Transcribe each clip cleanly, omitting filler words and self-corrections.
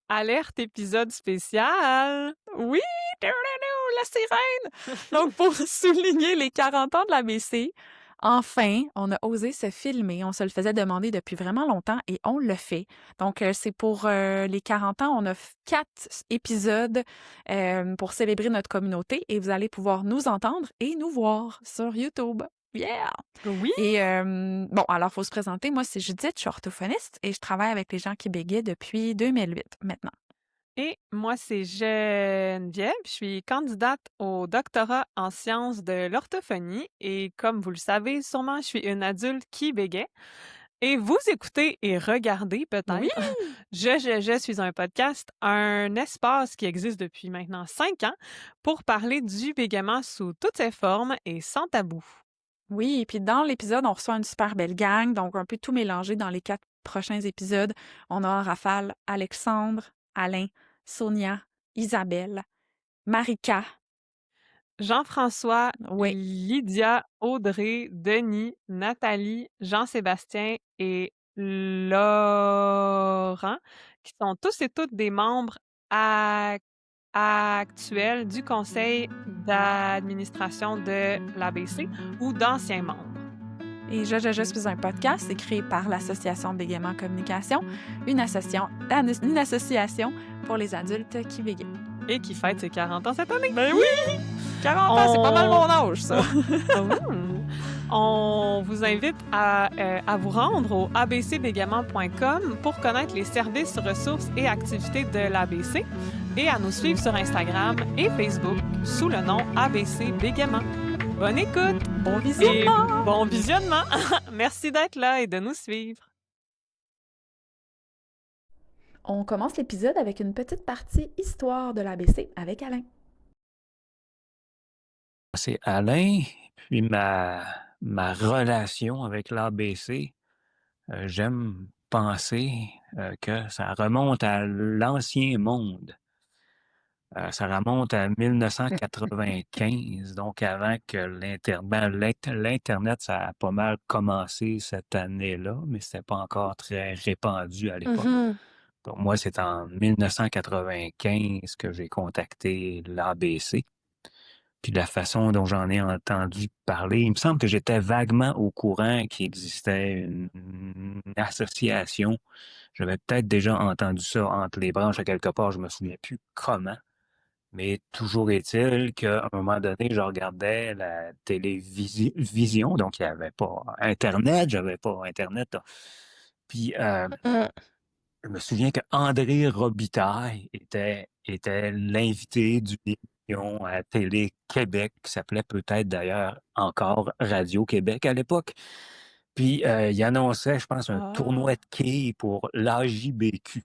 Alerte épisode spécial! Oui! La sirène! Donc, pour souligner les 40 ans de l'ABC, enfin, on a osé se filmer. On se le faisait demander depuis vraiment longtemps et on le fait. Donc, c'est pour les 40 ans. On a 4 épisodes pour célébrer notre communauté et vous allez pouvoir nous entendre et nous voir sur YouTube. Yeah! Oui! Et bon, alors, il faut se présenter. Moi, c'est Judith, je suis orthophoniste et je travaille avec les gens qui bégayent depuis 2008 maintenant. Et moi, c'est Geneviève. Je suis candidate au doctorat en sciences de l'orthophonie et comme vous le savez, sûrement, je suis une adulte qui bégaie. Et vous écoutez et regardez Oui! peut-être Je suis un podcast, un espace qui existe depuis maintenant 5 ans pour parler du bégaiement sous toutes ses formes et sans tabou. Oui, et puis dans l'épisode, on reçoit une super belle gang, donc un peu tout mélangé dans les 4 prochains épisodes. On a en rafale Alexandre, Alain, Sonia, Isabelle, Marika. Jean-François, Oui. Lydia, Audrey, Denis, Nathalie, Jean-Sébastien et Laurent, qui sont tous et toutes des membres actuels du conseil d'administration de l'ABC ou d'anciens membres. Et Je suis un podcast, c'est créé par l'Association Bégaiement Communication, une association pour les adultes qui bégayent. Et qui fête ses 40 ans cette année. Ben oui! 40 ans, c'est pas mal mon âge, ça! On vous invite à vous rendre au abcbégaiement.com pour connaître les services, ressources et activités de l'ABC et à nous suivre sur Instagram et Facebook sous le nom ABC Bégaiement. Bonne écoute! Bon visionnement! Et bon visionnement! Merci d'être là et de nous suivre. On commence l'épisode avec une petite partie histoire de l'ABC avec Alain. C'est Alain, puis ma relation avec l'ABC, j'aime penser que ça remonte à l'ancien monde. Ça remonte à 1995, donc avant que l'Internet, ça a pas mal commencé cette année-là, mais c'était pas encore très répandu à l'époque. Mm-hmm. Donc moi, c'est en 1995 que j'ai contacté l'ABC. Puis la façon dont j'en ai entendu parler, il me semble que j'étais vaguement au courant qu'il existait une association. J'avais peut-être déjà entendu ça entre les branches à quelque part, je me souviens plus comment. Mais toujours est-il qu'à un moment donné, je regardais la télévision, donc il n'y avait pas Internet, j'avais pas Internet, là. Puis je me souviens que André Robitaille était l'invité d'une émission à Télé-Québec qui s'appelait peut-être d'ailleurs encore Radio-Québec à l'époque. Puis il annonçait, je pense, un tournoi de quilles pour l'AJBQ.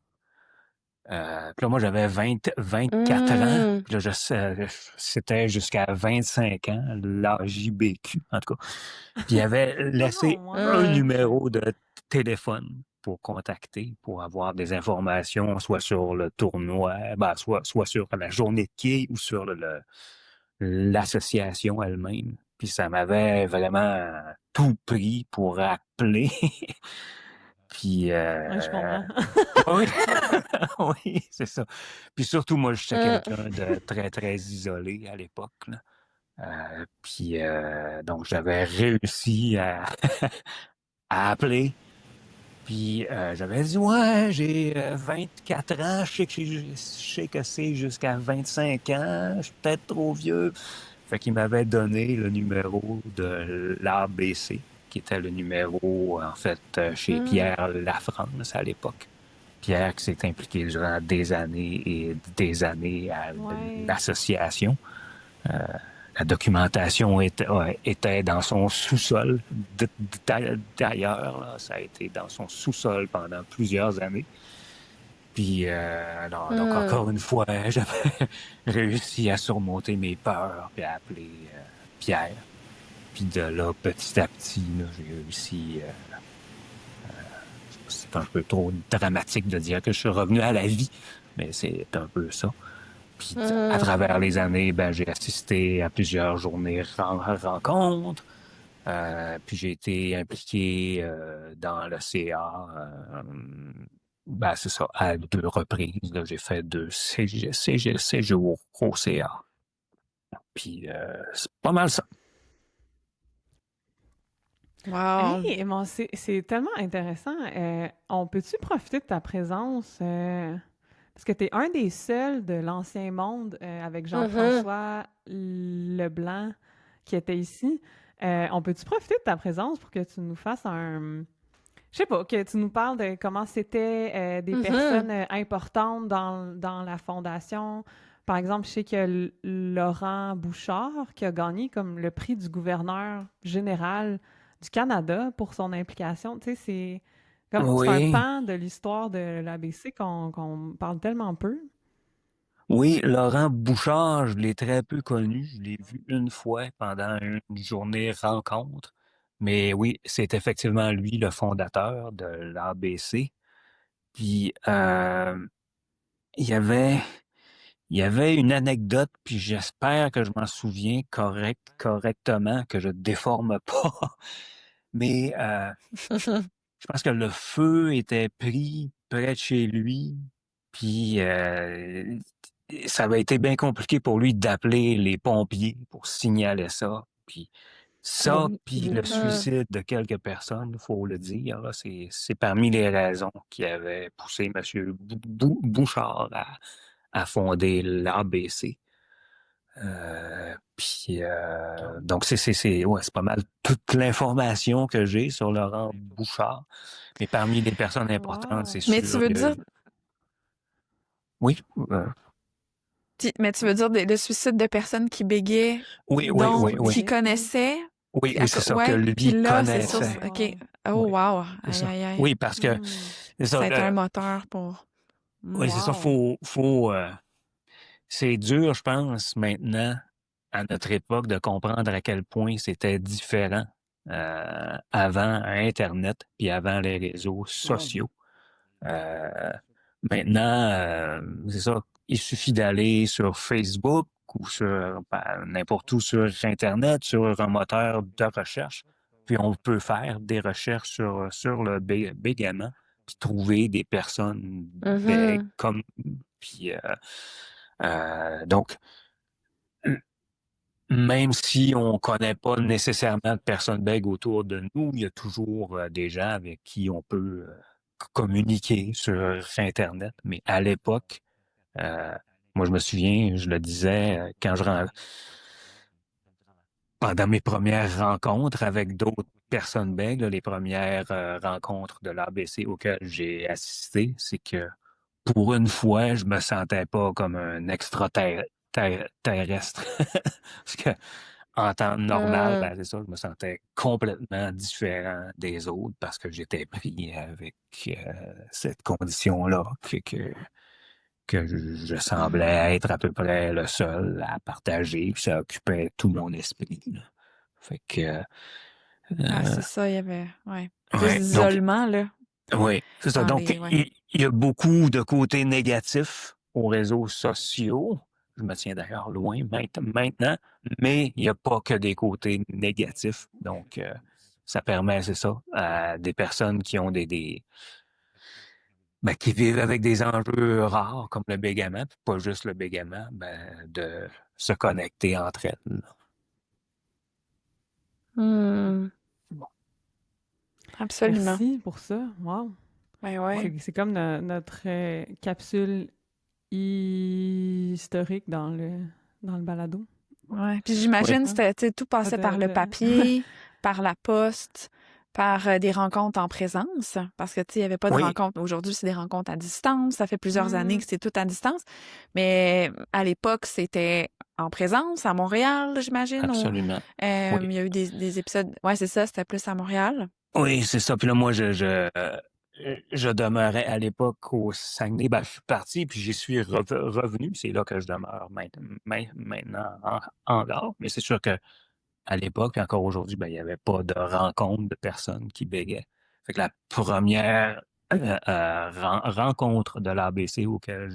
Puis là, moi, j'avais 24 ans. Puis là, c'était jusqu'à 25 ans, l'AJBQ, en tout cas. Puis il avait laissé un numéro de téléphone pour contacter, pour avoir des informations, soit sur le tournoi, soit sur la journée de quilles ou sur l'association elle-même. Puis ça m'avait vraiment tout pris pour appeler. Puis, Je comprends. oui, oui, c'est ça. Puis surtout, moi, j'étais quelqu'un de très, très isolé à l'époque, là. Puis, donc, j'avais réussi à, à appeler. Puis, j'avais dit, ouais, j'ai 24 ans, je sais que c'est jusqu'à 25 ans, je suis peut-être trop vieux. Fait qu'il m'avait donné le numéro de l'ABC, qui était le numéro, en fait, chez Pierre Lafrance à l'époque. Pierre qui s'est impliqué durant des années et des années à l'association. La documentation était dans son sous-sol. D'ailleurs, là, ça a été dans son sous-sol pendant plusieurs années. Puis, donc, encore une fois, j'avais réussi à surmonter mes peurs et à appeler Pierre. Puis de là, petit à petit, là, j'ai réussi... c'est un peu trop dramatique de dire que je suis revenu à la vie, mais c'est un peu ça. Puis à travers les années, ben, j'ai assisté à plusieurs journées rencontres. Puis j'ai été impliqué dans le CA Ben, c'est ça, à 2 reprises, là, j'ai fait 2 séjours au CA. Puis c'est pas mal ça. Wow. Hey, bon, c'est tellement intéressant. On peut-tu profiter de ta présence? Parce que tu es un des seuls de l'ancien monde avec Jean-François Leblanc qui était ici. On peut-tu profiter de ta présence pour que tu nous fasses un... Je sais pas, que tu nous parles de comment c'était des personnes importantes dans la fondation. Par exemple, je sais qu'il y a Laurent Bouchard qui a gagné comme le prix du gouverneur général du Canada pour son implication. Tu sais, c'est un Oui, pan de l'histoire de l'ABC qu'on parle tellement peu. oui, Laurent Bouchard, je l'ai très peu connu. Je l'ai vu une fois pendant une journée rencontre. Mais oui, c'est effectivement lui le fondateur de l'ABC. Puis il y avait, il y avait une anecdote, puis j'espère que je m'en souviens correctement, que je déforme pas. Mais je pense que le feu était pris près de chez lui, puis ça avait été bien compliqué pour lui d'appeler les pompiers pour signaler ça. Puis ça, puis le suicide de quelques personnes, il faut le dire, là, c'est parmi les raisons qui avaient poussé M. Bouchard à fonder l'ABC. Puis donc ouais, c'est pas mal toute l'information que j'ai sur Laurent Bouchard. Mais parmi les personnes importantes, c'est Wow! Mais tu sûr veux dire, que oui, mais tu veux dire le suicide de personnes qui bégaient, oui, oui, Qui oui, dont, oui. qui bégayait. connaissaient. Oui, oui, c'est ça, que Ouais, puis lui là, c'est sûr. connaissait. OK. Wow! Oh, Oui, wow. c'est Aïe, ça. aïe, aïe. Oui, parce que Hmm. c'est Ça ça. a été un moteur pour. Oui, c'est ça. Wow! C'est dur, je pense, maintenant, à notre époque, de comprendre à quel point c'était différent avant Internet puis avant les réseaux sociaux. Euh, Maintenant, c'est ça, il suffit d'aller sur Facebook ou sur n'importe où sur Internet, sur un moteur de recherche, puis on peut faire des recherches sur le bégaiement, puis trouver des personnes bègues Mhm. comme puis donc même si on connaît pas nécessairement de personnes bègues autour de nous, il y a toujours des gens avec qui on peut communiquer sur Internet. Mais à l'époque, euh, moi je me souviens, je le disais, pendant mes premières rencontres avec d'autres personnes bègues, là, les premières rencontres de l'ABC auxquelles j'ai assisté, c'est que pour une fois, je me sentais pas comme un extraterrestre. Parce que en temps normal, Mm. ben, c'est ça, je me sentais complètement différent des autres parce que j'étais pris avec cette condition-là. Fait que je semblais être à peu près le seul à partager, puis ça occupait tout mon esprit, là. Fait que, Ah, euh, c'est ça, il y avait. Ouais. Plus ouais, donc, d'isolement, là, oui, c'est ça. dans Donc, les. Ouais. il y a beaucoup de côtés négatifs aux réseaux sociaux. Je me tiens d'ailleurs loin maintenant, mais il n'y a pas que des côtés négatifs. Donc, ça permet, c'est ça, à des personnes qui ont qui vivent avec des enjeux rares comme le bégaiement, puis pas juste le bégaiement, de se connecter entre elles, là. Hmm. Bon. Absolument. Merci pour ça. Wow! Ben ouais. Oui, C'est comme notre capsule historique dans le balado. Ouais. Puis oui, j'imagine, Hein? c'était, tu sais, tout Ah, passait par le papier, par la poste, par des rencontres en présence. Parce que, tu sais, il n'y avait pas de oui, rencontres. Aujourd'hui, c'est des rencontres à distance. Ça fait plusieurs années Hmm. que c'est tout à distance. Mais à l'époque, c'était en présence, à Montréal, j'imagine. absolument. Il Oui. y a eu des épisodes. Ouais, c'est ça, c'était plus à Montréal. Oui, c'est ça. Puis là, moi, je demeurais à l'époque au Saguenay. Ben, je suis parti, puis j'y suis revenu. C'est là que je demeure maintenant encore. Mais c'est sûr que à l'époque, puis encore aujourd'hui, ben, il n'y avait pas de rencontre de personnes qui bégaient. Fait que la première rencontre de l'ABC auquel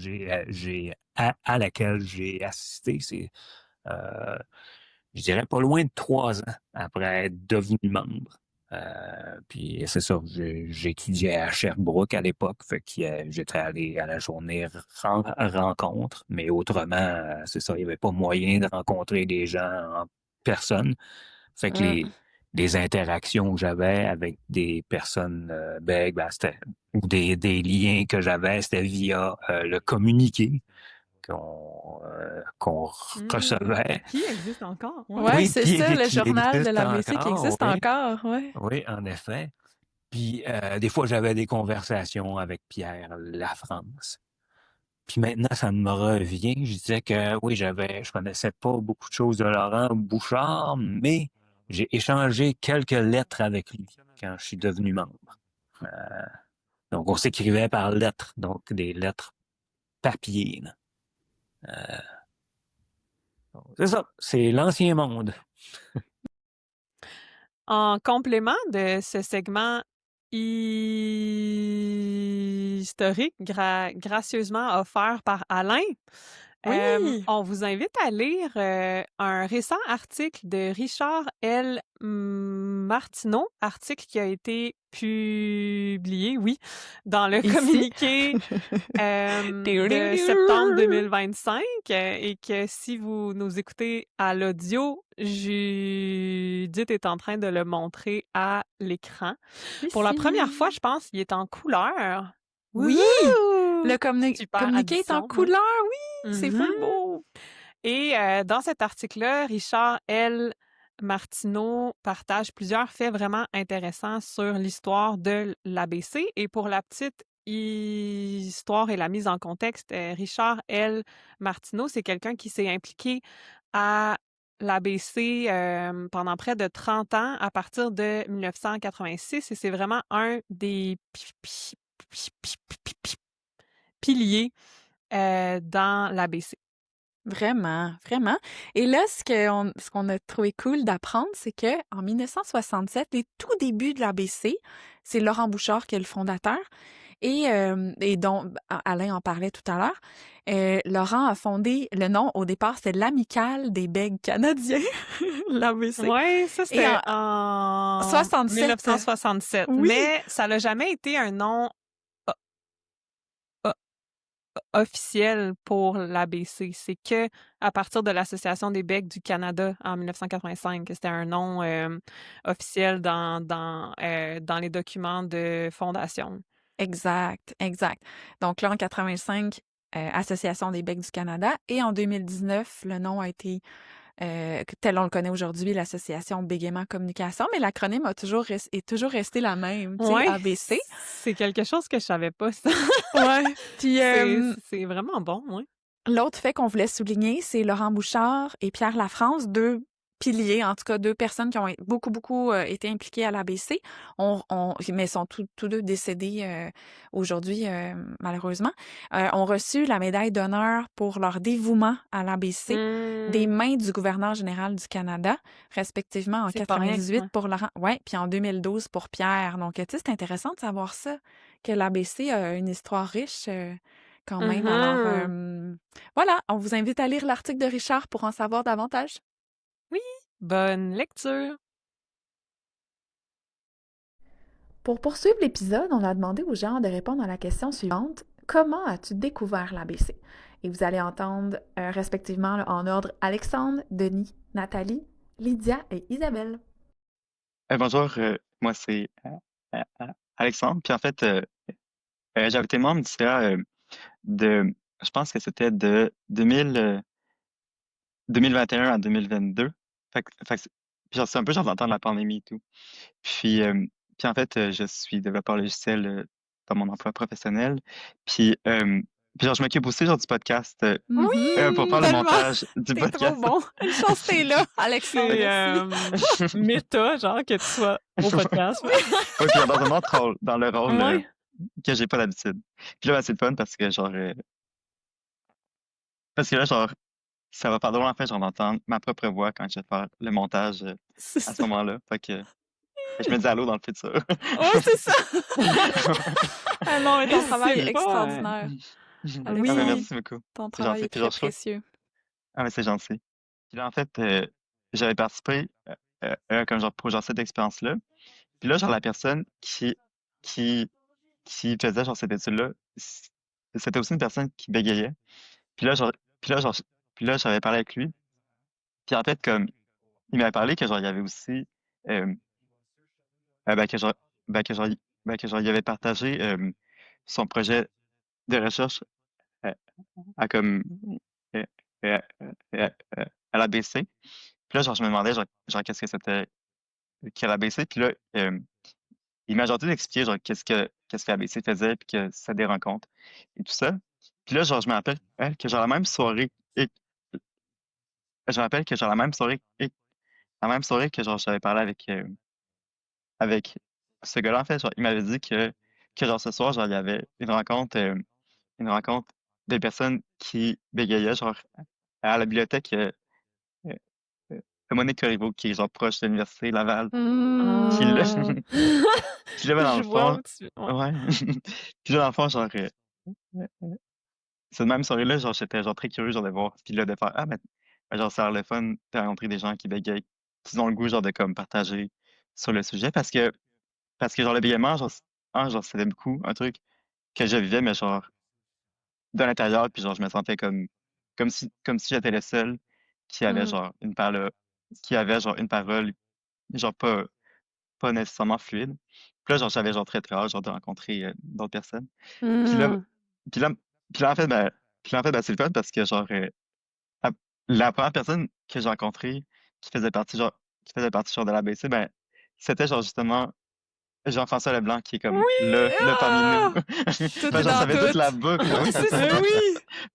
à laquelle j'ai assisté, c'est, euh, je dirais, pas loin de 3 ans après être devenu membre. Puis c'est ça, j'étudiais à Sherbrooke à l'époque, fait que j'étais allé à la journée rencontre, mais autrement, c'est ça, il n'y avait pas moyen de rencontrer des gens en personne. Fait que Mm. les interactions que j'avais avec des personnes bègues, ou des liens que j'avais, c'était via le communiqué qu'on recevait. Qui existe encore? Ouais. Ouais, Oui, c'est ça, le qui journal de existe l'ABC qui encore, existe oui. encore, ouais. Oui, en effet. Puis des fois, j'avais des conversations avec Pierre Lafrance. Puis maintenant, ça me revient. Je disais que oui, je connaissais pas beaucoup de choses de Laurent Bouchard, mais j'ai échangé quelques lettres avec lui quand je suis devenu membre. Donc, on s'écrivait par lettres, donc des lettres papier. C'est ça, c'est l'ancien monde. En complément de ce segment historique gracieusement offert par Alain, Oui! on vous invite à lire un récent article de Richard L. Martineau, article qui a été publié, oui, dans le Ici. communiqué de septembre 2025 et que si vous nous écoutez à l'audio, Judith est en train de le montrer à l'écran. Pour la première fois, je pense, il est en couleur. Oui! Wouhou! Le Super communiqué est en addition, ouais. couleur, oui! C'est full Mhm. beau! Et dans cet article-là, Richard L. Martineau partage plusieurs faits vraiment intéressants sur l'histoire de l'ABC. Et pour la petite histoire et la mise en contexte, Richard L. Martineau, c'est quelqu'un qui s'est impliqué à l'ABC pendant près de 30 ans à partir de 1986 et c'est vraiment un des piliers dans l'ABC. Vraiment, vraiment. Et là, ce qu'on a trouvé cool d'apprendre, c'est que en 1967, les tout débuts de l'ABC, c'est Laurent Bouchard qui est le fondateur et dont Alain en parlait tout à l'heure. Laurent a fondé le nom, au départ, c'était l'Amicale des bègues canadiens, l'ABC. Oui, ça Et c'était en 67. 1967. Oui. Mais ça n'a jamais été un nom officiel pour l'ABC. C'est que à partir de l'Association des bègues du Canada en 1985 que c'était un nom officiel dans les documents de fondation. Exact, exact. Donc là, en 85, Association des bègues du Canada. Et en 2019, le nom a été, tel on le connaît aujourd'hui, l'Association Bégaiement Communication, mais l'acronyme est toujours resté la même, tu sais, Ouais, ABC. c'est quelque chose que je savais pas, ça. Ouais. Puis C'est vraiment bon, oui. l'autre fait qu'on voulait souligner, c'est Laurent Bouchard et Pierre Lafrance, deux piliers, en tout cas deux personnes qui ont beaucoup été impliquées à l'ABC, mais sont tous deux décédés aujourd'hui, malheureusement, ont reçu la médaille d'honneur pour leur dévouement à l'ABC des mains du gouverneur général du Canada, respectivement en C'est pas rien, 98 ouais. pour Laurent, ouais, puis en 2012 pour Pierre. Donc, tu sais, c'est intéressant de savoir ça, que l'ABC a une histoire riche quand même. Alors, voilà, on vous invite à lire l'article de Richard pour en savoir davantage. Bonne lecture! Pour poursuivre l'épisode, on a demandé aux gens de répondre à la question suivante. Comment as-tu découvert l'ABC? Et vous allez entendre respectivement en ordre Alexandre, Denis, Nathalie, Lydia et Isabelle. Bonjour, moi c'est Alexandre. Puis en fait, j'avais été membre d'ICA je pense que c'était de 2021 à 2022. Puis genre, c'est un peu genre dans la pandémie et tout. Puis en fait, je suis développeur logiciel dans mon emploi professionnel. Puis genre, je m'occupe aussi genre du podcast pour faire le tellement. montage du T'es podcast. trop bon. Une chance que t'es là, Alexandre. Merci. C'est méta, genre, que tu sois au podcast. Oui, puis genre, dans un autre rôle, dans le rôle Ouais. que j'ai pas d'habitude. Puis là, ben, c'est le fun parce que genre ça va faire drôle en fait, genre d'entendre ma propre voix quand je vais faire le montage C'est à ce ça. moment-là. Fait que je me dis allô dans le futur. Ouais, c'est ça. Ah non, mais ton Mais travail c'est est pas, extraordinaire. Ah, Oui. ben, merci beaucoup. Ton C'est travail gentil. est Puis très genre, je trouve- précieux. Ah, mais c'est gentil. Puis là, en fait, j'avais participé comme genre pour genre cette expérience-là. Puis là, genre, la personne qui, qui faisait, genre, cette étude-là, c'était aussi une personne qui bégayait. Puis là, genre, puis là, genre, puis là, j'avais parlé avec lui. Puis en fait, comme, il m'avait parlé que, genre, il y avait aussi, euh, ben, que, genre, que, genre, il avait partagé son projet de recherche à comme, euh, euh, euh, à l'ABC. Puis là, genre, je me demandais, genre qu'est-ce que c'était qu'à l'ABC. Puis là, il m'a gentil d'expliquer, genre, qu'est-ce que l'ABC faisait, puis que c'était des rencontres et tout ça. Puis là, genre, je me rappelle que, genre, la même soirée, et je me rappelle que, genre, la même soirée que, genre, j'avais parlé avec ce gars-là, en fait, genre, il m'avait dit que, genre, ce soir, genre, il y avait une rencontre de personnes qui bégayaient, genre, à la bibliothèque euh, euh, Monique Corriveau, qui est, genre, proche de l'Université Laval. Puis là, Hmm. puis là, ben, dans Je le vois fond, où tu... Ouais. ouais. Puis là, dans le fond, genre, cette même soirée-là, genre, j'étais, genre, très curieux, genre, de voir. Puis là, de faire, ah, ben, genre, ça a l'air le fun de rencontrer des gens qui bégayent, qui ont le goût, genre, de, comme, partager sur le sujet. Parce que genre, le bégaiement, genre, c'était beaucoup un truc que je vivais, mais genre, de l'intérieur, puis genre, je me sentais comme si j'étais le seul qui avait, Hmm. genre, qui avait, genre, une parole, genre, pas nécessairement fluide. Puis là, genre, j'avais, genre, très, très hâte, genre, de rencontrer d'autres personnes. Puis là, Hmm. puis là, puis là, en fait, ben, c'est le fun parce que, genre, la, la première personne que j'ai rencontrée qui faisait partie, genre, de l'ABC, ben, c'était, genre, justement, Jean-François Leblanc, qui est comme Oui! le parmi nous. Ah! Tout Fait est genre, ça dans fait toute la tout. boucle. Oui, c'est C'est ça. ça. oui!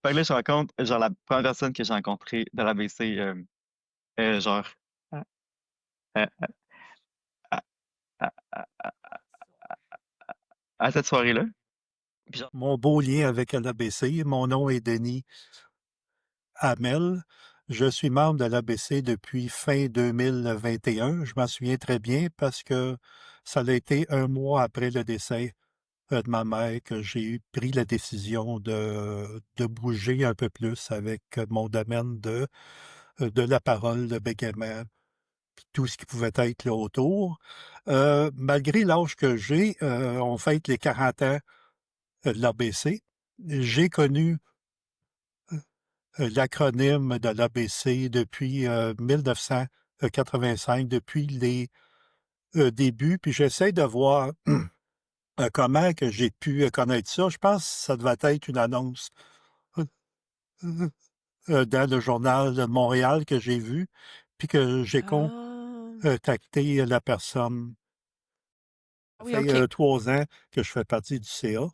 Fait que là, je rencontre, genre, la première personne que j'ai rencontrée de l'ABC, genre, à, à, à, à, à- à cette soirée-là. Puis genre, Mon beau lien avec l'ABC. Mon nom est Denis Hamel. Je suis membre de l'ABC depuis fin 2021. Je m'en souviens très bien parce que ça a été un mois après le décès de ma mère que j'ai pris la décision de bouger un peu plus avec mon domaine de la parole, le bégaiement, puis tout ce qui pouvait être là autour. Malgré l'âge que j'ai, on fête les 40 ans de l'ABC. J'ai connu l'acronyme de l'ABC depuis 1985, depuis les débuts, puis j'essaie de voir comment que j'ai pu connaître ça. Je pense que ça devait être une annonce euh, dans le journal de Montréal que j'ai vu, puis que j'ai Ah. contacté la personne. Ça Oui, fait OK. 3 ans que je fais partie du CA.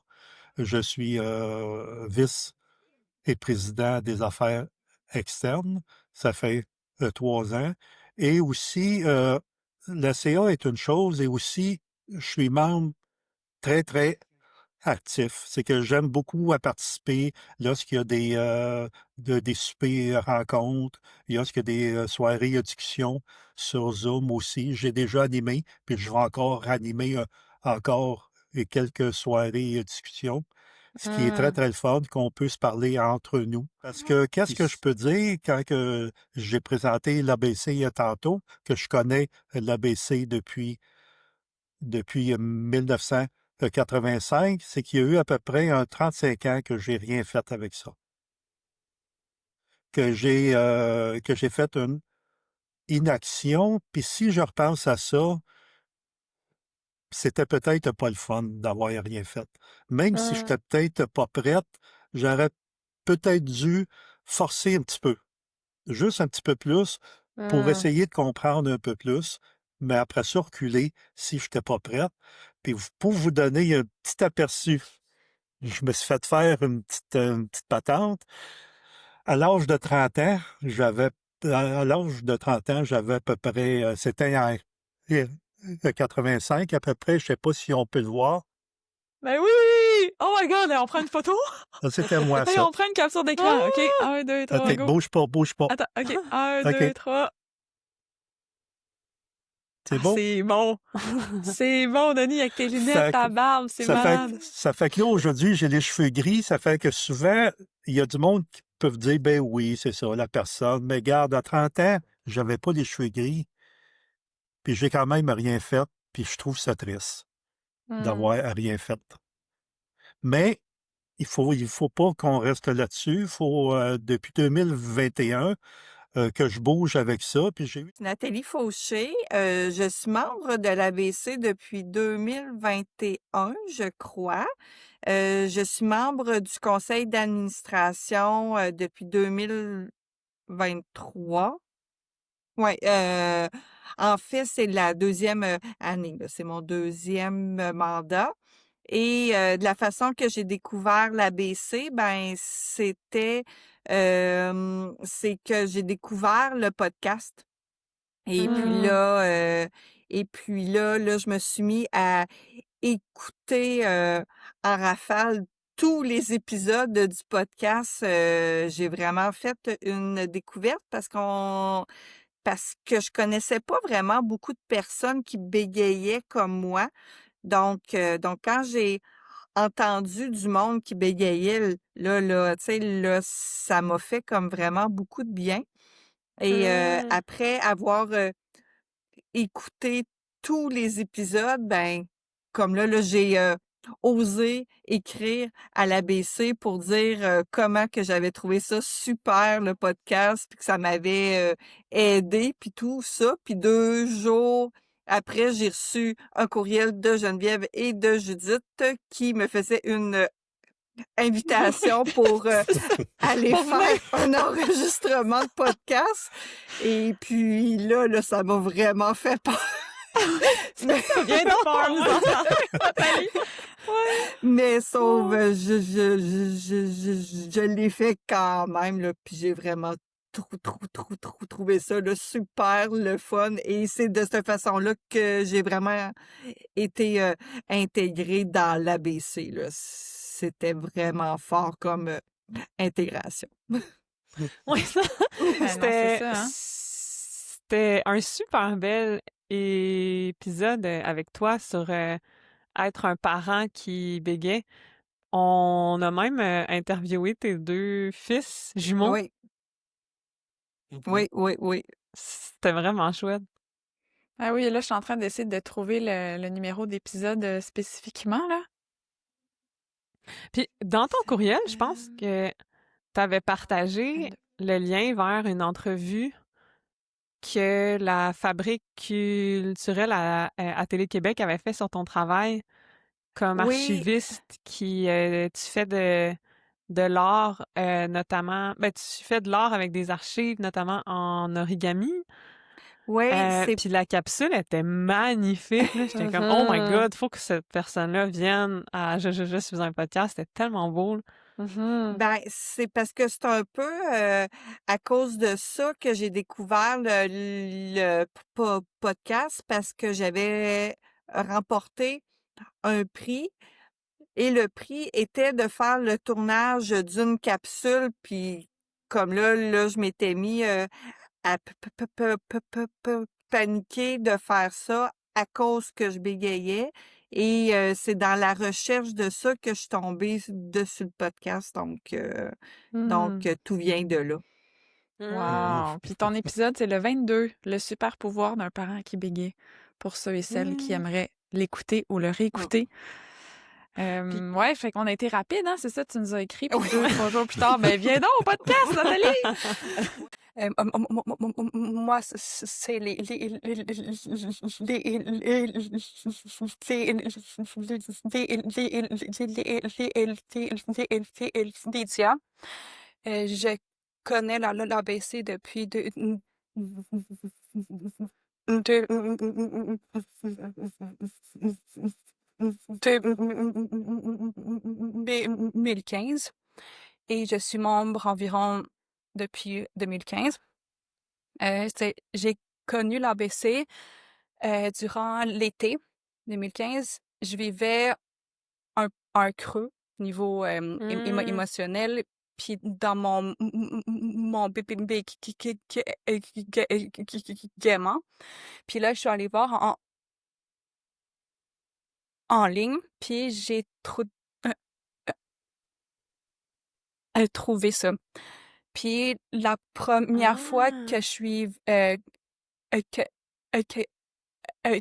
Je suis vice et président des affaires externes. Ça fait 3 ans. Et aussi, la CA est une chose et aussi, je suis membre très, très actif. C'est que j'aime beaucoup à participer lorsqu'il y a des soupers rencontres, lorsqu'il y a des soirées discussions sur Zoom aussi. J'ai déjà animé, puis je vais encore animer encore quelques soirées discussions. Ce qui est très, Hmm. très le fun, qu'on peut se parler entre nous. Parce que qu'est-ce que je peux dire quand que j'ai présenté l'ABC tantôt, que je connais l'ABC depuis 1985, c'est qu'il y a eu à peu près 35 ans que j'ai rien fait avec ça. Que j'ai fait une inaction, puis si je repense à ça, c'était peut-être pas le fun d'avoir rien fait. Même si Hmm. j'étais peut-être pas prête, j'aurais peut-être dû forcer un petit peu, juste un petit peu plus, pour Hmm. essayer de comprendre un peu plus, mais après ça, reculer si je n'étais pas prête. Puis pour vous donner un petit aperçu, je me suis fait faire une petite patente. À l'âge de 30 ans, à l'âge de 30 ans, j'avais à peu près, c'était en 85 à peu près, je ne sais pas si on peut le voir. Ben oui! Oh my God! On prend une photo? Ça, c'était moi, Hey, ça. on prend une capture d'écran. OK? 1, 2, 3, OK, go. bouge pas, bouge pas. Attends, OK. 1, 2, OK, 3. c'est Ah, bon? c'est bon. C'est bon, Denis, avec tes lunettes, Fait que- ta barbe, c'est Ça fait, malade. ça fait que là, aujourd'hui, j'ai les cheveux gris. Ça fait que souvent, il y a du monde qui peut dire, ben oui, c'est ça, la personne. Mais garde, à 30 ans, j'avais pas les cheveux gris. Puis j'ai quand même rien fait. Puis je trouve ça triste Mmh. d'avoir rien fait. Mais il faut pas qu'on reste là-dessus. Il faut, depuis 2021, que je bouge avec ça. Puis j'ai eu Nathalie Fauché, je suis membre de l'ABC depuis 2021, je crois. Je suis membre du conseil d'administration depuis 2023. Oui, en fait, c'est la deuxième année, là. C'est mon deuxième mandat. Et de la façon que j'ai découvert l'ABC, ben, c'est que j'ai découvert le podcast. Et puis Mmh. là, je me suis mis à écouter en rafale tous les épisodes du podcast. J'ai vraiment fait une découverte parce que je connaissais pas vraiment beaucoup de personnes qui bégayaient comme moi. Donc quand j'ai entendu du monde qui bégayait, tu sais, là, ça m'a fait comme vraiment beaucoup de bien. Et Mmh. après avoir écouté tous les épisodes, ben, comme là, j'ai osé écrire à l'ABC pour dire comment que j'avais trouvé ça super, le podcast, puis que ça m'avait aidé, puis tout ça. Puis 2 jours après, j'ai reçu un courriel de Geneviève et de Judith qui me faisaient une invitation pour aller Pour venir. faire un enregistrement de podcast. Et puis là, ça m'a vraiment fait peur. Mais, Viens donc pour nous entendre, Nathalie. Ouais. mais sauf, je l'ai fait quand même, là, puis j'ai vraiment trouvé ça là, super le fun. Et c'est de cette façon-là que j'ai vraiment été intégrée dans l'ABC, là. C'était vraiment fort comme intégration. Oui, ça, Ben non, c'est c'était, ça, hein. c'était un super bel épisode avec toi sur être un parent qui bégait. On a même interviewé tes 2 fils jumeaux. Oui, oui, oui, oui. C'était vraiment chouette. Ah oui, là, je suis en train d'essayer de trouver le numéro d'épisode spécifiquement, là. Puis dans ton courriel, je pense que tu avais partagé 22. le lien vers une entrevue que la Fabrique culturelle à Télé-Québec avait fait sur ton travail comme Oui, archiviste qui tu fais de l'art notamment ben tu fais de l'art avec des archives notamment en origami. oui, c'est Puis la capsule était magnifique là, j'étais comme oh my Mhm. god, faut que cette personne-là vienne à Je suis un podcast, c'était tellement beau. Là. Mhm. ben, c'est parce que c'est un peu à cause de ça que j'ai découvert le podcast parce que j'avais remporté un prix et le prix était de faire le tournage d'une capsule. Puis comme là, je m'étais mis à paniquer de faire ça à cause que je bégayais. Et c'est dans la recherche de ça que je suis tombée dessus le podcast. Donc, Mhm. tout vient de là. Wow. Puis ton épisode, c'est le 22, le super pouvoir d'un parent qui bégaye, pour ceux et celles qui aimeraient l'écouter ou le réécouter. Puis, Ouais, fait qu'on a été rapide, hein, c'est ça, tu nous as écrit, puis oui. 2-3 jours plus tard, ben viens donc au podcast, Nathalie! Moi, c'est Lydia. Je connais l'ABC depuis 2015 et je suis membre environ depuis 2015. J'ai connu l'ABC durant l'été 2015. Je vivais un creux niveau émotionnel. Puis dans mon gaiement. Puis là, je suis allée voir en ligne, puis j'ai trouvé ça. Puis la première fois que je suis que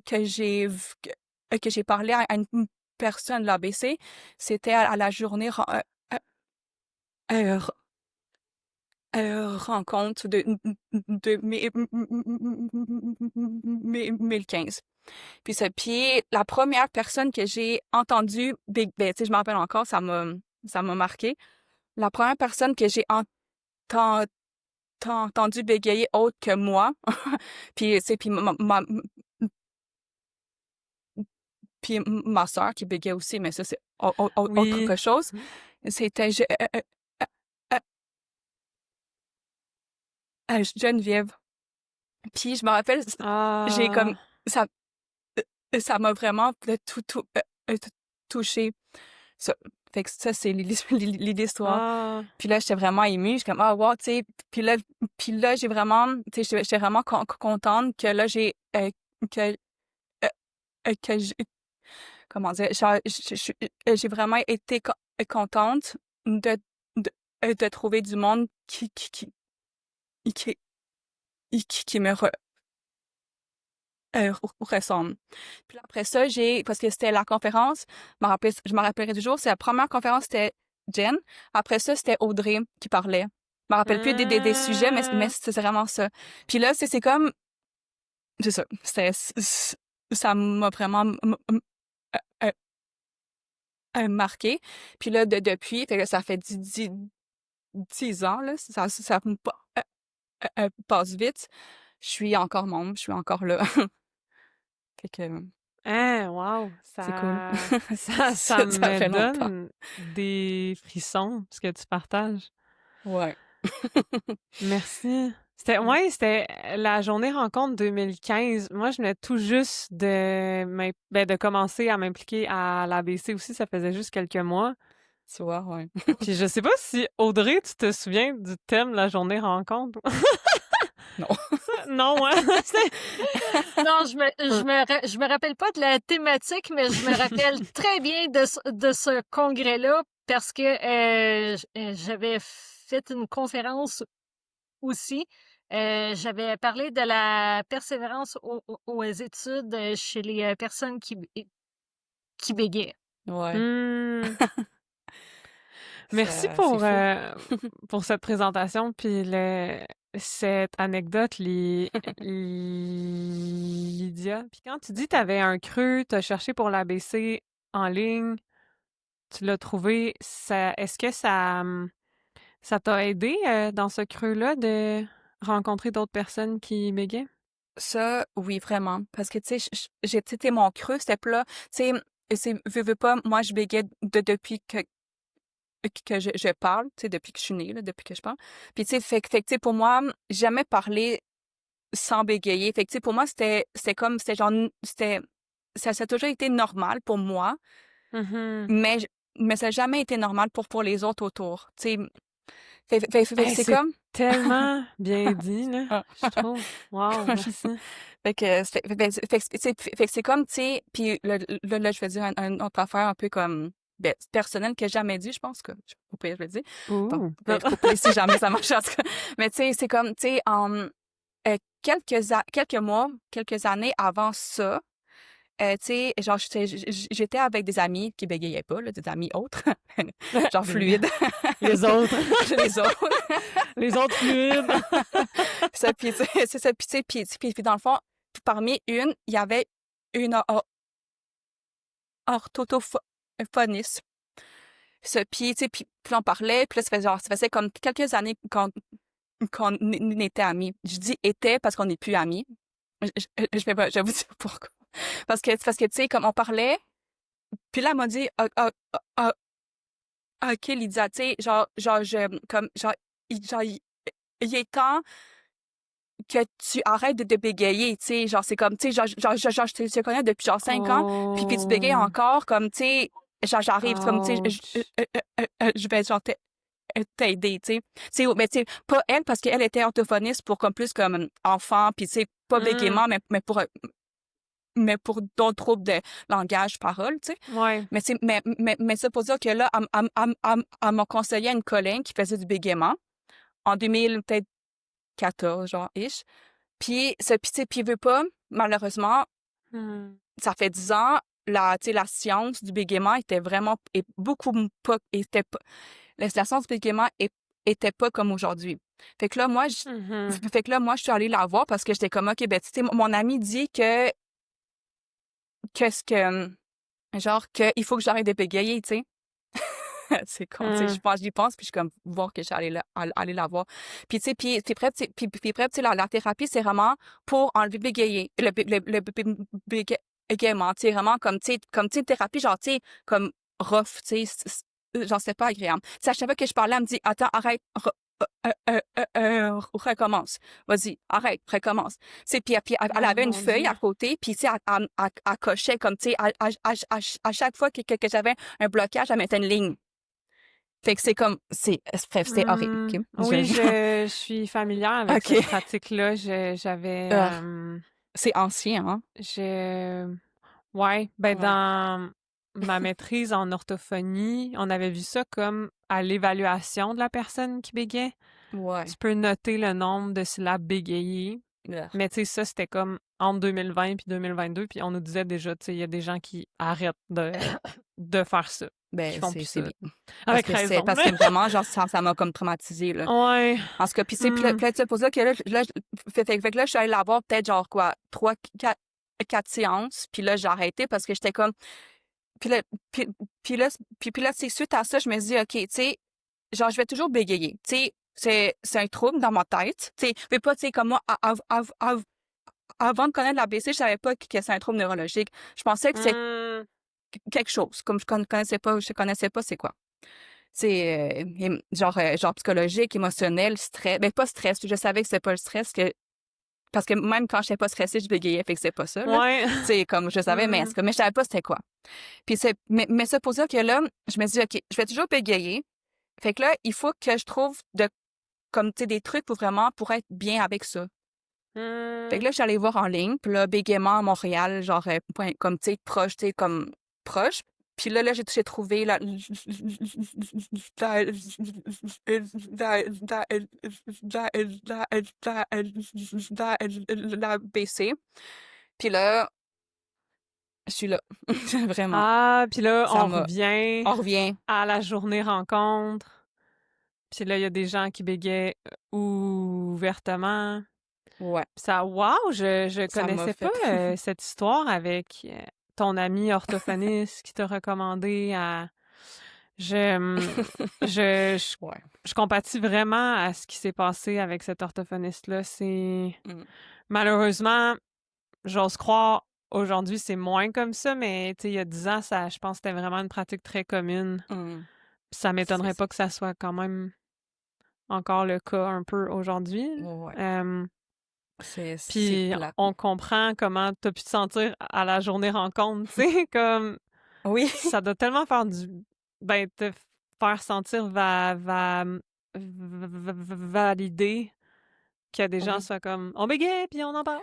que j'ai parlé à une personne de l'ABC, c'était à la journée rencontre de 2015. Puis la première personne que j'ai entendue, ben, tu sais, je me rappelle encore, ça m'a marqué. La première personne que j'ai entendu bégayer autre que moi, puis ma sœur qui bégayait aussi, mais ça, c'est autre Oui. chose. C'était Geneviève. Puis je me rappelle, j'ai comme... Ah. Ça m'a vraiment touchée. Ça, fait que ça, c'est l'histoire. Ah. Puis là, j'étais vraiment émue. Je suis comme, ah, wow, tu sais. Puis là, j'ai vraiment, tu sais, j'étais vraiment contente que là, que comment dire, j'ai vraiment été contente de trouver du monde qui me ressemble. Puis après ça, parce que c'était la conférence, je me rappellerai toujours, c'est la première conférence, c'était Jen. Après ça, c'était Audrey qui parlait. Je me rappelle plus des sujets, mais c'est vraiment ça. Puis là, c'est comme, c'est ça, ça m'a vraiment marqué. Puis là, depuis, fait que ça fait 10 ans, là, ça passe vite. Je suis encore membre, je suis encore là. Fait que Hein, wow! c'est cool. Ça Ça me fait longtemps. donne des frissons, ce que tu partages. Ouais. Merci. C'était la journée rencontre 2015. Moi, je venais tout juste de commencer à m'impliquer à l'ABC aussi. Ça faisait juste quelques mois. Tu vois, ouais. Puis je sais pas si, Audrey, tu te souviens du thème de la journée rencontre? Non. Non, hein? Non, je me rappelle pas de la thématique, mais je me rappelle très bien de ce congrès-là parce que j'avais fait une conférence aussi. J'avais parlé de la persévérance aux études chez les personnes qui bégaient. Ouais. Merci pour cette présentation puis cette anecdote, Lydia. Puis quand tu dis que tu avais un creux, tu as cherché pour l'ABC en ligne, tu l'as trouvé, est-ce que ça t'a aidé dans ce creux-là de rencontrer d'autres personnes qui bégaient? Ça, oui, vraiment. Parce que, tu sais, c'était mon creux, c'était plat. Tu sais, veux pas, moi, je bégayais depuis que je parle, tu sais, depuis que je suis née, là, depuis que je parle. Puis, tu sais, fait que, tu sais, pour moi, jamais parler sans bégayer. Fait que, tu sais, pour moi, c'était ça a toujours été normal pour moi, mais ça n'a jamais été normal pour les autres autour. Tu sais, c'est comme... tellement bien dit, là, je trouve. Wow, merci. Fait que c'est comme, tu sais, puis là, je vais dire une autre affaire un peu comme personnelle que j'ai jamais dit, je pense que vous pouvez le dire. Bon, si jamais ça marche en tout cas. Mais tu sais, c'est comme, tu sais, quelques mois, quelques années avant ça, tu sais, genre, j'étais avec des amis qui bégayaient pas, là, des amis autres, genre fluides. Les autres. Les autres. Les autres fluides. Ça, puis, c'est ça, puis, tu sais, puis dans le fond, parmi il y avait une orthophoniste. Puis, tu sais, puis on parlait, puis là, ça faisait comme quelques années qu'on était amis. Je dis « était » parce qu'on n'est plus amis. Je vais vous dire pourquoi. Parce que tu sais, comme on parlait, puis là, elle m'a dit OK, Lydia, tu sais, il est temps que tu arrêtes de bégayer, tu sais, genre, c'est comme, tu sais, je te connais depuis genre 5 ans, puis tu bégayes encore, comme, tu sais, genre, j'arrive, comme, tu sais, je vais, genre, t'aider, tu sais. Mais, tu sais, pas elle, parce qu'elle était orthophoniste pour, comme, plus comme enfant, puis, tu sais, pas bégaiement, mais pour d'autres troubles de langage, parole, tu sais. Ouais. Mais ça pour dire que là, elle m'a conseillé à une collègue qui faisait du bégaiement en 2014, genre, ish. Puis, tu sais, puis veut pas, malheureusement, ça fait 10 ans, la science du bégaiement était vraiment pas la science du bégaiement était pas comme aujourd'hui. Fait que là moi je suis allée la voir parce que j'étais comme OK, ben tu sais mon ami dit que genre que il faut que j'arrête de bégayer, tu sais. C'est con, tu sais, j'y pense, puis je suis comme voir que je suis aller la voir. Puis tu sais, puis près, tu sais, la thérapie, c'est vraiment pour enlever le bégaiement, tu sais, vraiment comme, tu sais, une thérapie, genre, tu sais, comme rough, tu sais, genre, c'est pas agréable. Tu sais, à chaque fois que je parlais, elle me dit, attends, arrête, recommence. Vas-y, arrête, recommence. Tu sais, puis elle avait une feuille à côté, puis tu sais, elle cochait comme, tu sais, à chaque fois que j'avais un blocage, elle mettait une ligne. Fait que c'est comme, bref, c'est horrible. Okay? Oui, je suis familière avec cette pratique-là. J'avais... c'est ancien, hein? Ouais, ben dans ma maîtrise en orthophonie, on avait vu ça comme à l'évaluation de la personne qui bégait. Ouais. Tu peux noter le nombre de syllabes bégayées. Mais tu sais, ça, c'était comme entre 2020 puis 2022, puis on nous disait déjà, tu sais, il y a des gens qui arrêtent de faire ça. Ben, c'est bien. Avec raison. Parce que vraiment, genre, ça m'a comme traumatisée, là. Ouais. En tout cas, puis c'est peut-être pour ça que là, fait que là, je suis allée la voir peut-être genre quoi, 3-4 séances, puis là, j'ai arrêté parce que j'étais comme... Puis là, c'est suite à ça, je me dis, OK, tu sais, genre, je vais toujours bégayer. Tu sais, c'est un trouble dans ma tête. Tu sais, mais pas, tu sais, comme moi, avant de connaître l'ABC, je savais pas que c'est un trouble neurologique. Je pensais que c'est quelque chose. Comme je connaissais pas c'est quoi. C'est genre psychologique, émotionnel, stress. Ben, pas stress. Je savais que c'était pas le stress, parce que même quand j'étais pas stressée, je bégayais, fait que c'est pas ça. Là. Ouais. C'est comme, je savais, mais je savais pas c'était quoi. Puis mais ça pour dire que là, je me dis, OK, je vais toujours bégayer. Fait que là, il faut que je trouve comme, tu sais, des trucs pour être bien avec ça. Fait que là, je suis allée voir en ligne, puis là, bégaiement à Montréal, genre, comme, tu sais, proche, tu sais, comme proche. Puis là, j'ai trouvé la BC. Puis là, je suis là. Vraiment. Ah, puis là, Ça on m'a- On revient. à la journée rencontre. Puis là, il y a des gens qui bégaient ouvertement. Ouais. Ça, wow, je Ça m'a connaissais fait- pas cette histoire avec ton ami orthophoniste qui t'a recommandé à... Je Ouais. compatis vraiment à ce qui s'est passé avec cet orthophoniste-là. C'est... Mm. Malheureusement, j'ose croire, aujourd'hui, c'est moins comme ça, mais tu sais, il y a 10 ans, ça, je pense que c'était vraiment une pratique très commune. Mm. Puis ça m'étonnerait C'est pas que ça soit quand même encore le cas un peu aujourd'hui. Ouais. C'est Puis plate. on comprend comment t'as pu te sentir à la journée rencontre, tu sais, comme Oui. ça doit tellement faire te faire sentir validé qu'il y a des gens Oui. soient comme on bégaye puis on en parle.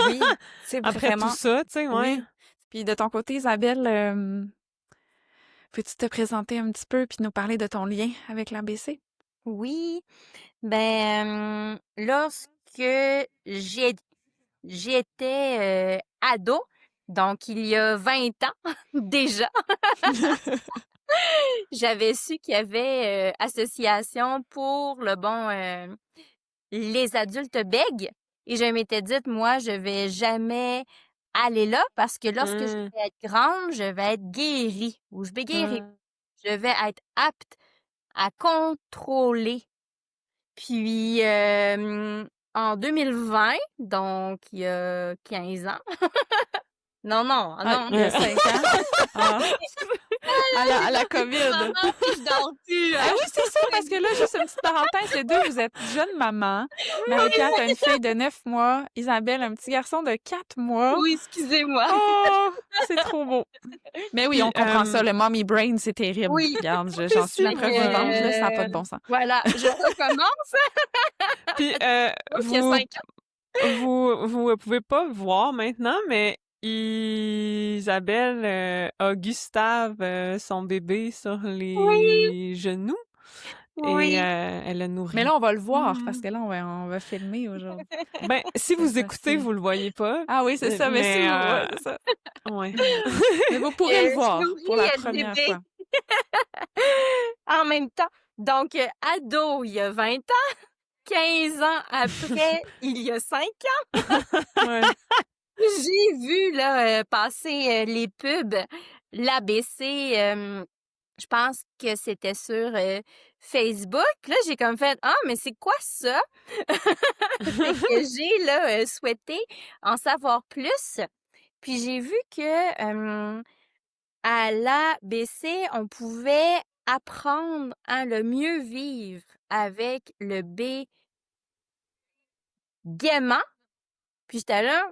Oui, c'est Après vraiment. tout ça, tu sais, ouais. Oui. Puis de ton côté, Isabelle, peux-tu te présenter un petit peu puis nous parler de ton lien avec l'ABC? Oui, ben, lorsque j'étais ado, donc il y a 20 ans déjà, j'avais su qu'il y avait association pour les adultes bègues et je m'étais dit, moi, je vais jamais aller là parce que lorsque je Mm. vais être grande, je vais être guérie ou je bégayerai. Je vais être apte à contrôler. Puis, en 2020, donc il y a 15 ans. Non, Il y a 5 ans. Ah. À la COVID. Maman, puis je dors plus. Ah oui, c'est ça, parce que là, juste une petite parenthèse, les deux, vous êtes jeunes mamans. Marie-Pierre, t'as une fille de 9 mois. Isabelle, un petit garçon de 4 mois. Oui, excusez-moi. Oh, c'est trop beau. Mais oui, on comprend ça. Le mommy brain, c'est terrible. Oui. Regarde, j'en suis la preuve vivante. Là, ça n'a pas de bon sens. Voilà, je recommence. Puis Il y a 5 ans. vous pouvez pas voir maintenant, mais Isabelle a Gustave, son bébé, sur les genoux. et Oui. elle le Mais nourrit. là, on va le voir parce Mhm. que là, on va filmer aujourd'hui. Ben, si vous Cette écoutez, fois-ci. vous le voyez pas, Ah oui, c'est ça, mais si mais vous... Ouais, c'est ça. ouais. Mais vous pourrez le Je voir nourris pour la le première bébé fois. en même temps. Donc, ado, il y a 20 ans. 15 ans après, il y a 5 ans. Ouais. J'ai vu là, passer les pubs, l'ABC, je pense que c'était sur Facebook. Là, j'ai comme fait Ah, mais c'est quoi ça? Fait que j'ai là, souhaité en savoir plus. Puis j'ai vu que à l'ABC, on pouvait apprendre à le mieux vivre avec le B gaiement. Puis j'étais là,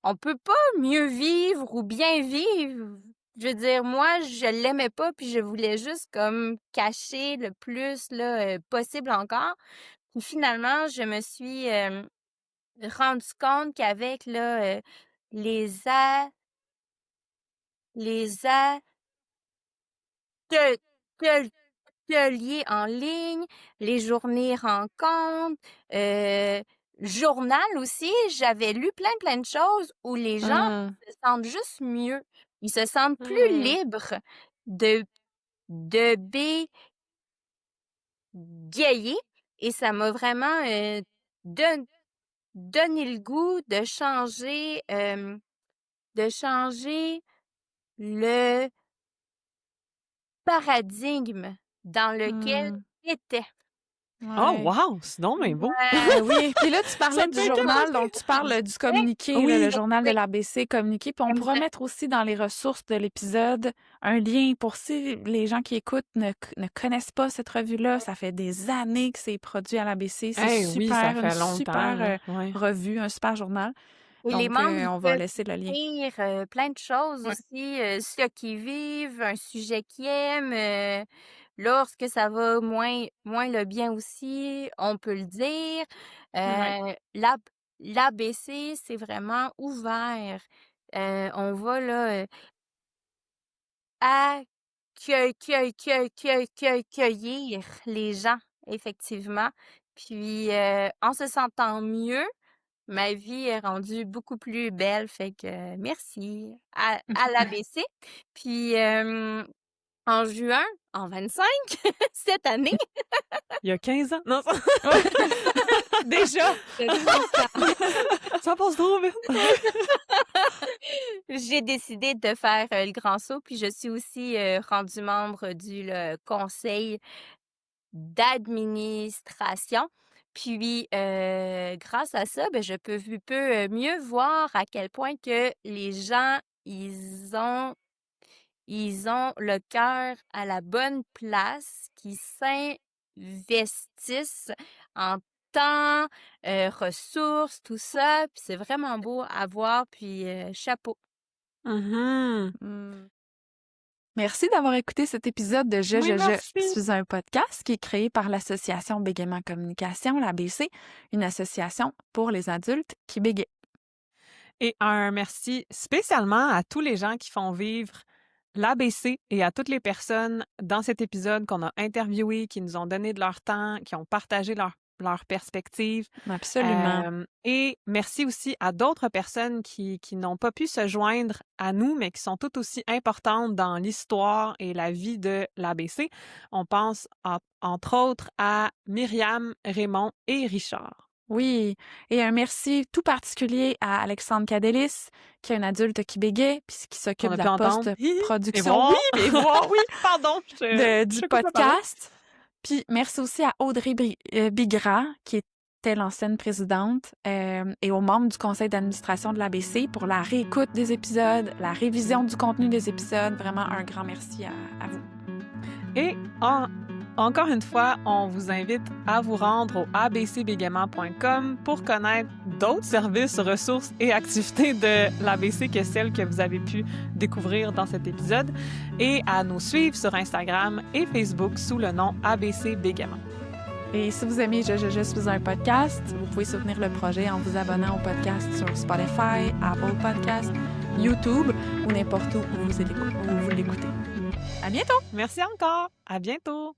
on peut pas mieux vivre ou bien vivre. Je veux dire, moi, je l'aimais pas, puis je voulais juste comme cacher le plus là, possible encore. Puis finalement, je me suis rendu compte qu'avec là, les a que- que- ateliers en ligne, les journées rencontres, journal aussi. J'avais lu plein de choses où les gens Hum, se sentent juste mieux. Ils se sentent plus libres de bégayer et ça m'a vraiment donné le goût de changer le paradigme dans lequel hum. j'étais. Oh, Ouais. wow! C'est donc bien beau! Ben oui. Puis là, tu Ça parlais me du fait journal, capoter! donc tu parles du communiqué, là, le Oui! journal de Oui, l'ABC communiqué. Puis on pourra exact. mettre aussi dans les ressources de l'épisode un lien pour si les gens qui écoutent ne connaissent pas cette revue-là. Ça fait des années que c'est produit à l'ABC. C'est Eh oui, ça super, une fait longtemps, super là. Ouais. revue, un super journal. Et les Donc, membres, ils on va peuvent laisser le lien. écrire plein de choses Ouais. aussi, ce qu'ils vivent, un sujet qu'ils aiment. Lorsque ça va moins le bien aussi, on peut le dire. Ouais. L'ABC, c'est vraiment ouvert. On va là accueillir les gens, effectivement. Puis, en se sentant mieux, ma vie est rendue beaucoup plus belle. Fait que merci à l'ABC. Puis, en juin, en 25, cette année, Il y a 15 ans? Non, Déjà! ça passe trop vite! j'ai décidé de faire le grand saut. Puis, je suis aussi rendue membre du conseil d'administration. Puis, grâce à ça, ben, je peux mieux voir à quel point que les gens, ils ont le cœur à la bonne place, qui s'investissent en temps, ressources, tout ça. Puis c'est vraiment beau à voir. Puis chapeau. Mhm. Hmm. Merci d'avoir écouté cet épisode de Oui, merci! Je suis un podcast qui est créé par l'association Bégaiement Communication, l'ABC, une association pour les adultes qui bégayent. Et un merci spécialement à tous les gens qui font vivre l'ABC et à toutes les personnes dans cet épisode qu'on a interviewées, qui nous ont donné de leur temps, qui ont partagé leur perspective. Absolument. Et merci aussi à d'autres personnes qui n'ont pas pu se joindre à nous, mais qui sont tout aussi importantes dans l'histoire et la vie de l'ABC. On pense entre autres à Myriam, Raymond et Richard. Oui, et un merci tout particulier à Alexandre Cadelis, qui est un adulte qui bégaye, puis qui On s'occupe a de pu la entendre. Et post-production. voir. Oui, mais voir, oui, Pardon, du je coupe la parole. podcast. Puis merci aussi à Audrey Bigra, qui était l'ancienne présidente, et aux membres du conseil d'administration de l'ABC pour la réécoute des épisodes, la révision du contenu des épisodes. Vraiment un grand merci à vous. Et encore une fois, on vous invite à vous rendre au abcbégaiement.com pour connaître d'autres services, ressources et activités de l'ABC que celles que vous avez pu découvrir dans cet épisode et à nous suivre sur Instagram et Facebook sous le nom ABC Bégaiement. Et si vous aimez Je suis un podcast, vous pouvez soutenir le projet en vous abonnant au podcast sur Spotify, Apple Podcasts, YouTube ou n'importe où vous l'écoutez. À bientôt! Merci encore. À bientôt.